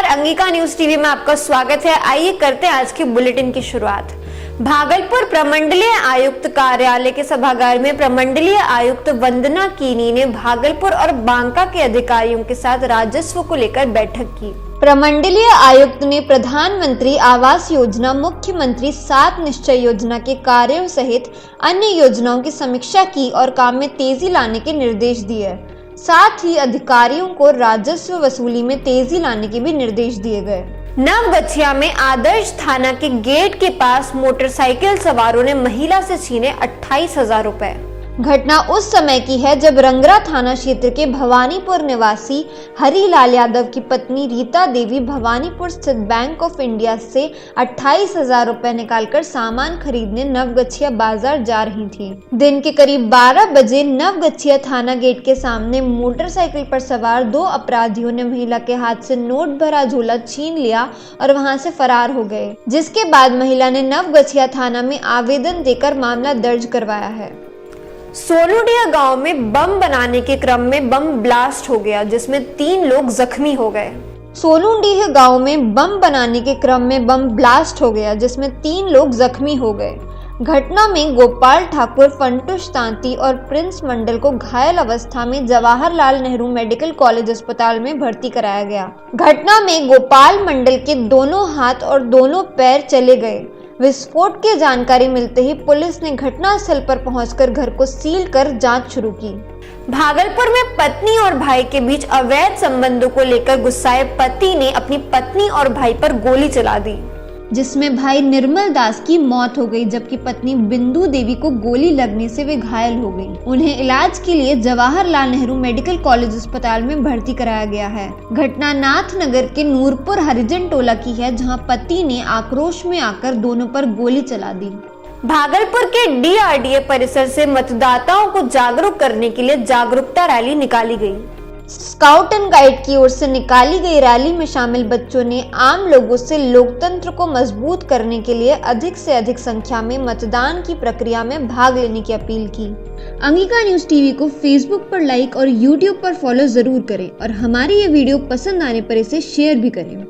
नमस्कार, Angika news TV में आपका स्वागत है। आइए करते हैं आज की बुलेटिन की शुरुआत। भागलपुर प्रमंडलीय आयुक्त कार्यालय के सभागार में प्रमंडलीय आयुक्त वंदना कीनी ने भागलपुर और बांका के अधिकारियों के साथ राजस्व को लेकर बैठक की। प्रमंडलीय आयुक्त ने प्रधानमंत्री आवास योजना, मुख्यमंत्री 7 निश्चय योजना के कार्यों सहित अन्य योजनाओं की समीक्षा की और काम में तेजी लाने के निर्देश दिए। साथ ही अधिकारियों को राजस्व वसूली में तेजी लाने के भी निर्देश दिए गए। नवगछिया में आदर्श थाना के गेट के पास मोटरसाइकिल सवारों ने महिला से छीने 28,000 रुपए। घटना उस समय की है जब रंगरा थाना क्षेत्र के भवानीपुर निवासी हरिलाल यादव की पत्नी रीता देवी भवानीपुर स्थित बैंक ऑफ इंडिया से 28,000 रुपए निकालकर सामान खरीदने नवगछिया बाजार जा रही थी। दिन के करीब 12 बजे नवगछिया थाना गेट के सामने मोटरसाइकिल पर सवार 2 अपराधियों ने महिला के हाथ से नोट भरा झोला छीन लिया और वहां से फरार हो गए, जिसके बाद महिला ने नवगछिया थाना में आवेदन देकर मामला दर्ज करवाया है। सोनूडीह गांव में बम बनाने के क्रम में बम ब्लास्ट हो गया, जिसमें 3 लोग जख्मी हो गए। सोनूडीह गांव में बम बनाने के क्रम में बम ब्लास्ट हो गया, जिसमें 3 लोग जख्मी हो गए। घटना में गोपाल ठाकुर, फंटुश तांती और प्रिंस मंडल को घायल अवस्था में जवाहरलाल नेहरू मेडिकल कॉलेज अस्पताल में भर्ती कराया गया। घटना में गोपाल मंडल के दोनों हाथ और दोनों पैर चले गए। विस्फोट की जानकारी मिलते ही पुलिस ने घटनास्थल पर पहुंचकर घर को सील कर जांच शुरू की। भागलपुर में पत्नी और भाई के बीच अवैध संबंधों को लेकर गुस्साए पति ने अपनी पत्नी और भाई पर गोली चला दी, जिसमें भाई निर्मल दास की मौत हो गई, जबकि पत्नी बिंदु देवी को गोली लगने से वे घायल हो गई। उन्हें इलाज के लिए जवाहरलाल नेहरू मेडिकल कॉलेज अस्पताल में भर्ती कराया गया है। घटना नाथनगर के नूरपुर हरिजन टोला की है, जहां पति ने आक्रोश में आकर दोनों पर गोली चला दी। भागलपुर के DRDA परिसर से मतदाताओं को जागरूक करने के लिए जागरूकता रैली निकाली गई। स्काउट एंड गाइड की ओर से निकाली गई रैली में शामिल बच्चों ने आम लोगों से लोकतंत्र को मजबूत करने के लिए अधिक से अधिक संख्या में मतदान की प्रक्रिया में भाग लेने की अपील की। अंगिका न्यूज टीवी को फेसबुक पर लाइक और यूट्यूब पर फॉलो जरूर करें और हमारी ये वीडियो पसंद आने पर इसे शेयर भी करें।